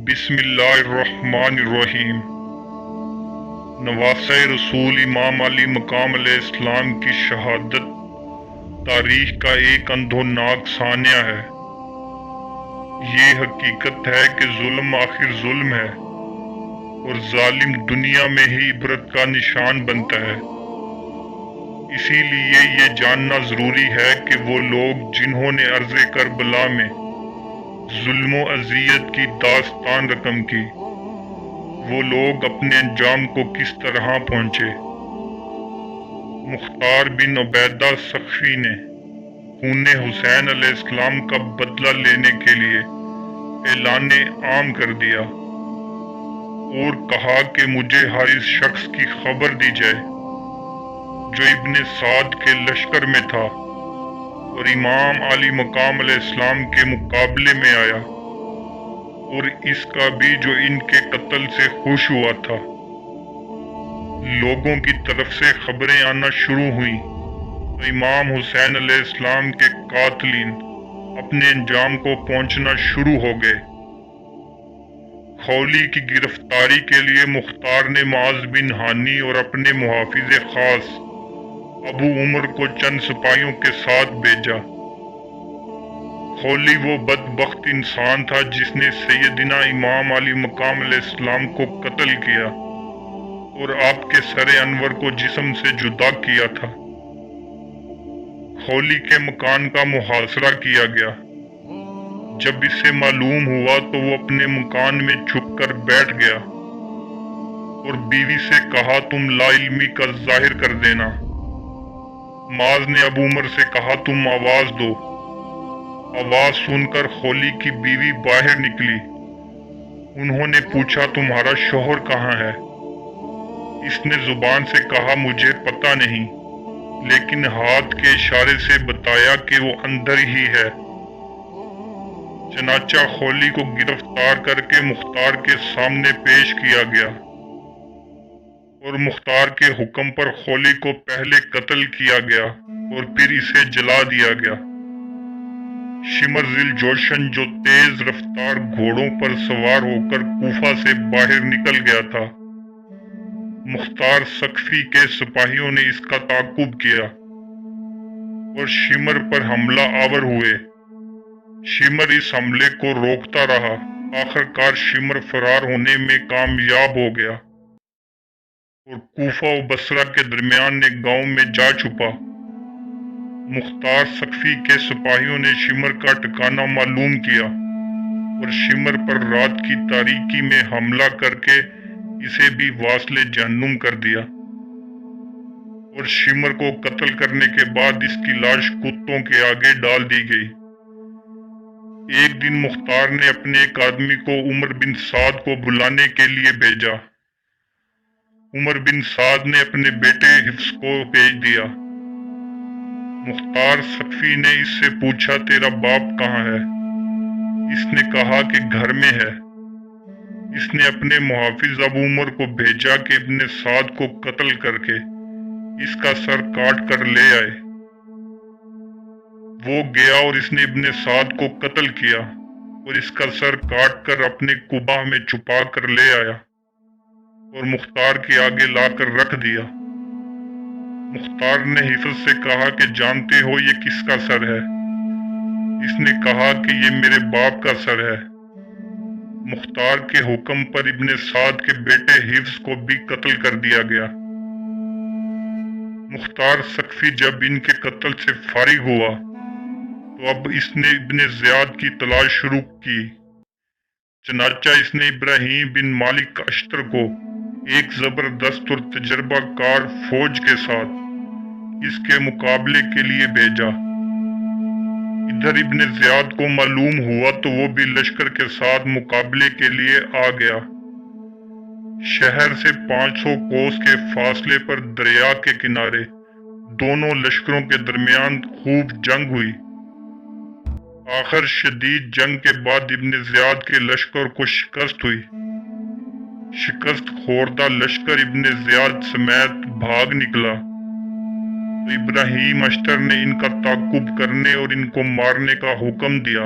بسم اللہ الرحمن الرحیم۔ نواسۂ رسول امام علی مقام علیہ السلام کی شہادت تاریخ کا ایک اندھوناک سانیہ ہے۔ یہ حقیقت ہے کہ ظلم آخر ظلم ہے اور ظالم دنیا میں ہی عبرت کا نشان بنتا ہے۔ اسی لیے یہ جاننا ضروری ہے کہ وہ لوگ جنہوں نے عرض کربلا میں ظلم و اذیت کی داستان رقم کی، وہ لوگ اپنے انجام کو کس طرح پہنچے۔ مختار بن عبیدہ سقفی نے خون حسین علیہ السلام کا بدلہ لینے کے لیے اعلان عام کر دیا اور کہا کہ مجھے ہر اس شخص کی خبر دی جائے جو ابن سعد کے لشکر میں تھا اور امام علی مقام علیہ السلام کے مقابلے میں آیا، اور اس کا بھی جو ان کے قتل سے خوش ہوا تھا۔ لوگوں کی طرف سے خبریں آنا شروع ہوئیں تو امام حسین علیہ السلام کے قاتلین اپنے انجام کو پہنچنا شروع ہو گئے۔ خولی کی گرفتاری کے لیے مختار نے معاذ بن ہانی اور اپنے محافظ خاص ابو عمر کو چند سپاہیوں کے ساتھ بھیجا۔ خولی وہ بدبخت انسان تھا جس نے سیدنا امام علی مقام علیہ السلام کو قتل کیا اور آپ کے سر انور کو جسم سے جدا کیا تھا۔ خولی کے مکان کا محاصرہ کیا گیا۔ جب اسے معلوم ہوا تو وہ اپنے مکان میں چھپ کر بیٹھ گیا اور بیوی سے کہا تم لا علمی کا ظاہر کر دینا۔ معاذ نے ابو عمر سے کہا تم آواز دو۔ آواز سن کر خولی کی بیوی باہر نکلی۔ انہوں نے پوچھا تمہارا شوہر کہاں ہے؟ اس نے زبان سے کہا مجھے پتہ نہیں، لیکن ہاتھ کے اشارے سے بتایا کہ وہ اندر ہی ہے۔ چنانچہ خولی کو گرفتار کر کے مختار کے سامنے پیش کیا گیا اور مختار کے حکم پر خولی کو پہلے قتل کیا گیا اور پھر اسے جلا دیا گیا۔ شمر ذی الجوشن جو تیز رفتار گھوڑوں پر سوار ہو کر کوفہ سے باہر نکل گیا تھا، مختار سقفی کے سپاہیوں نے اس کا تعاقب کیا اور شمر پر حملہ آور ہوئے۔ شمر اس حملے کو روکتا رہا، آخر کار شمر فرار ہونے میں کامیاب ہو گیا اور کوفہ و بصرہ کے درمیان ایک گاؤں میں جا چھپا۔ مختار سقفی کے سپاہیوں نے شمر کا ٹھکانہ معلوم کیا اور شمر پر رات کی تاریکی میں حملہ کر کے اسے بھی واصل جہنم کر دیا اور شمر کو قتل کرنے کے بعد اس کی لاش کتوں کے آگے ڈال دی گئی۔ ایک دن مختار نے اپنے ایک آدمی کو عمر بن سعد کو بلانے کے لیے بھیجا۔ عمر بن سعد نے اپنے بیٹے حفص کو بھیج دیا۔ مختار سقفی نے اس سے پوچھا تیرا باپ کہاں ہے؟ اس نے کہا کہ گھر میں ہے۔ اس نے اپنے محافظ ابو عمر کو بھیجا کہ ابن سعد کو قتل کر کے اس کا سر کاٹ کر لے آئے۔ وہ گیا اور اس نے ابن سعد کو قتل کیا اور اس کا سر کاٹ کر اپنے قبا میں چھپا کر لے آیا اور مختار کے آگے لا کر رکھ دیا۔ مختار نے حفص سے کہا کہ جانتے ہو یہ کس کا سر ہے؟ اس نے کہا کہ یہ میرے باپ کا سر ہے۔ مختار کے حکم پر ابن سعد کے بیٹے حفص کو بھی قتل کر دیا گیا۔ مختار سقفی جب ان کے قتل سے فارغ ہوا تو اب اس نے ابن زیاد کی تلاش شروع کی۔ چنانچہ اس نے ابراہیم بن مالک اشتر کو ایک زبردست اور تجربہ کار فوج کے ساتھ اس کے مقابلے کے لیے بھیجا۔ ادھر ابن زیاد کو معلوم ہوا تو وہ بھی لشکر کے ساتھ مقابلے کے لیے آ گیا۔ شہر سے 500 کوس کے فاصلے پر دریا کے کنارے دونوں لشکروں کے درمیان خوب جنگ ہوئی۔ آخر شدید جنگ کے بعد ابن زیاد کے لشکر کو شکست ہوئی۔ شکست خوردہ لشکر ابن زیاد سمیت بھاگ نکلا تو ابراہیم اشتر نے ان کا تعاقب کرنے اور ان کو مارنے کا حکم دیا۔